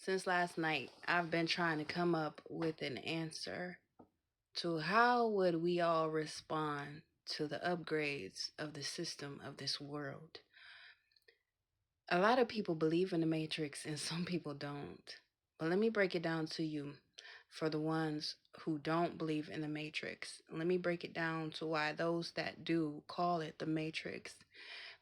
Since last night, I've been trying to come up with an answer to how would we all respond to the upgrades of the system of this world. A lot of people believe in the Matrix and some people don't. But let me break it down to you for the ones who don't believe in the Matrix. Let me break it down to why those that do call it the Matrix,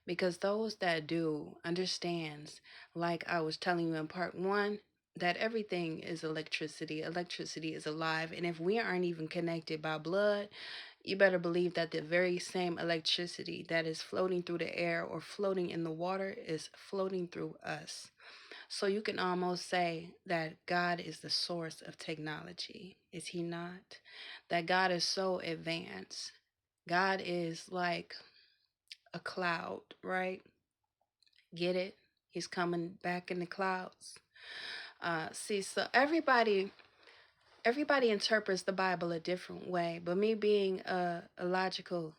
because those that do understands, like I was telling you in part 1, that everything is electricity is alive, and if we aren't even connected by blood, you better believe that the very same electricity that is floating through the air or floating in the water is floating through us. So you can almost say that God is the source of technology, is he not? That God is so advanced. God is like a cloud, right? Get it? He's coming back in the clouds. See, so everybody interprets the Bible a different way, but me being a logical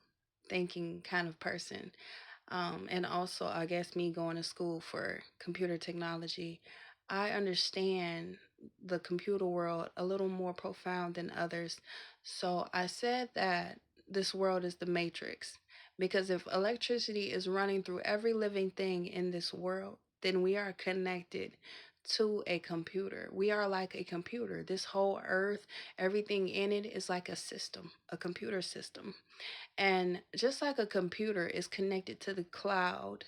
thinking kind of person, and also I guess me going to school for computer technology, I understand the computer world a little more profound than others. So I said that this world is the matrix, because if electricity is running through every living thing in this world, then we are connected to a computer. We are like a computer. This whole earth, everything in it is like a system, a computer system. And just like a computer is connected to the cloud,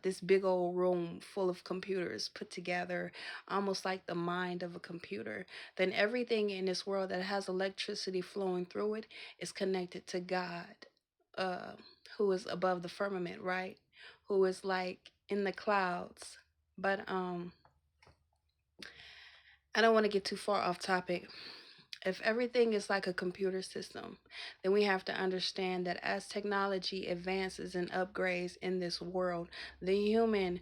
this big old room full of computers put together, almost like the mind of a computer, then everything in this world that has electricity flowing through it is connected to God, uh, who is above the firmament, right? Who is like in the clouds. But I don't want to get too far off topic. If everything is like a computer system, then we have to understand that as technology advances and upgrades in this world, the human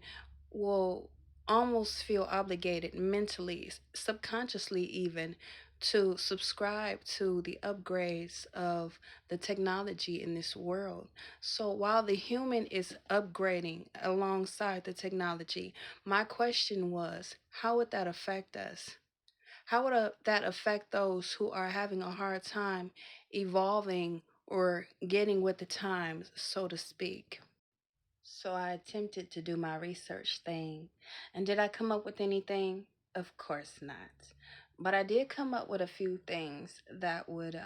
will almost feel obligated mentally, subconsciously even, to subscribe to the upgrades of the technology in this world. So while the human is upgrading alongside the technology, my question was, how would that affect us? How would that affect those who are having a hard time evolving or getting with the times, so to speak? So I attempted to do my research thing. And did I come up with anything? Of course not. But I did come up with a few things that would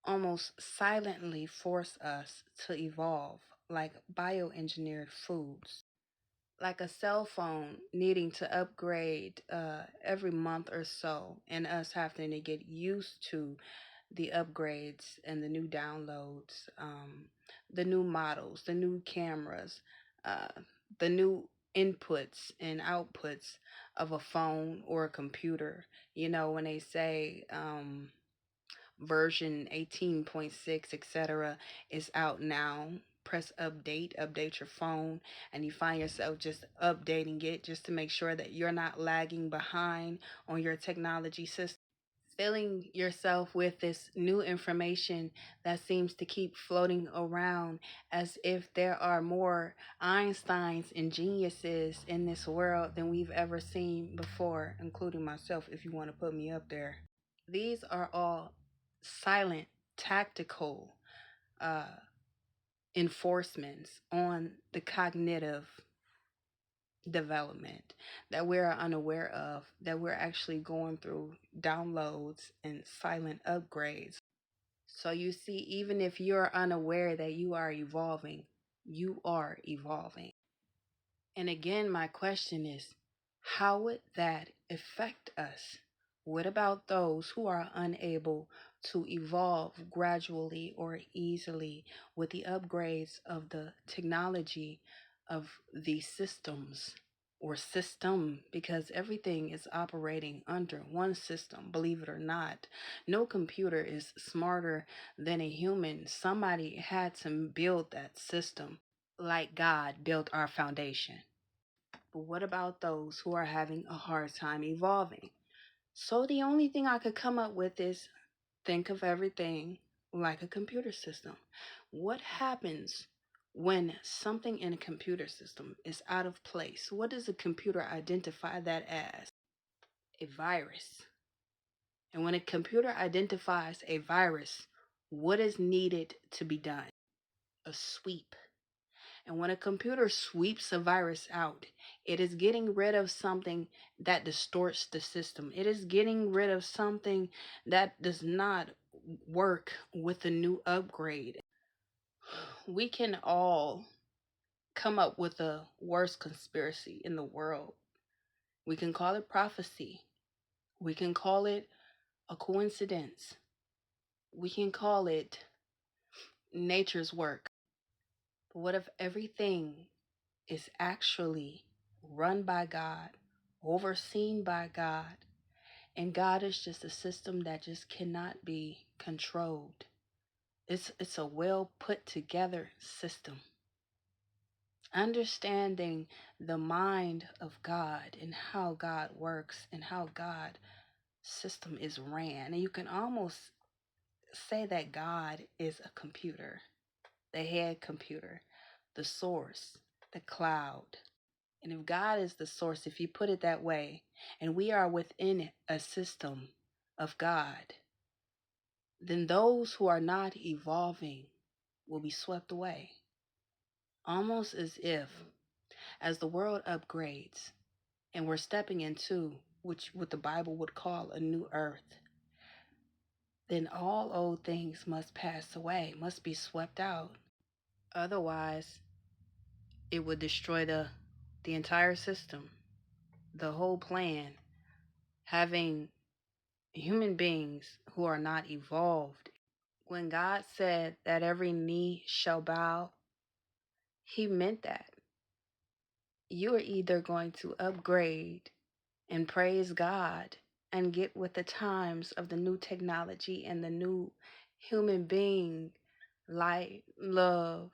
almost silently force us to evolve, like bioengineered foods, like a cell phone needing to upgrade every month or so, and us having to get used to the upgrades and the new downloads, the new models, the new cameras, uh, the new inputs and outputs of a phone or a computer. You know, when they say version 18.6, etc., is out now. Press update your phone, and you find yourself just updating it just to make sure that you're not lagging behind on your technology system. Filling yourself with this new information that seems to keep floating around as if there are more Einsteins and geniuses in this world than we've ever seen before, including myself, if you want to put me up there. These are all silent, tactical uh, enforcements on the cognitive development that we're unaware of, that we're actually going through downloads and silent upgrades. So you see, even if you're unaware that you are evolving, you are evolving. And again, my question is, how would that affect us? What about those who are unable to evolve gradually or easily with the upgrades of the technology of these systems or system? Because everything is operating under one system, believe it or not. No computer is smarter than a human. Somebody had to build that system, like God built our foundation. But what about those who are having a hard time evolving? So the only thing I could come up with is think of everything like a computer system. What happens When something in a computer system is out of place, what does a computer identify that as? A virus. And when a computer identifies a virus, what is needed to be done? A sweep. And when a computer sweeps a virus out, it is getting rid of something that distorts the system. It is getting rid of something that does not work with a new upgrade. We can all come up with the worst conspiracy in the world. We can call it prophecy. We can call it a coincidence. We can call it nature's work. But what if everything is actually run by God, overseen by God, and God is just a system that just cannot be controlled? It's a well put together system. Understanding the mind of God and how God works and how God system is ran. And you can almost say that God is a computer, the head computer, the source, the cloud. And if God is the source, if you put it that way, and we are within a system of God, then those who are not evolving will be swept away. Almost as if, as the world upgrades, and we're stepping into which what the Bible would call a new earth, then all old things must pass away, must be swept out. Otherwise, it would destroy the entire system, the whole plan, having human beings who are not evolved. When God said that every knee shall bow, he meant that. You are either going to upgrade and praise God and get with the times of the new technology and the new human being, light, love,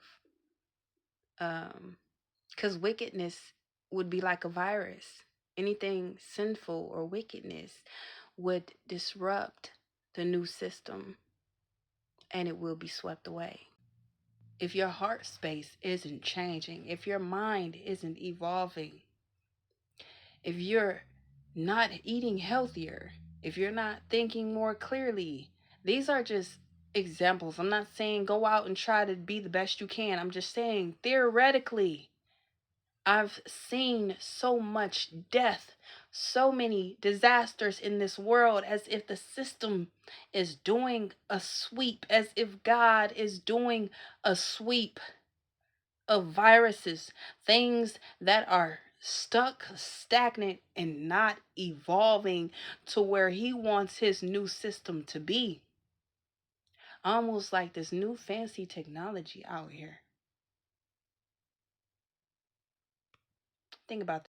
because wickedness would be like a virus. Anything sinful or wickedness would disrupt the new system and it will be swept away. If your heart space isn't changing, if your mind isn't evolving, if you're not eating healthier, if you're not thinking more clearly, these are just examples. I'm not saying go out and try to be the best you can. I'm just saying theoretically, I've seen so much death, so many disasters in this world, as if the system is doing a sweep, as if God is doing a sweep of viruses, things that are stuck, stagnant, and not evolving to where He wants His new system to be. Almost like this new fancy technology out here. Think about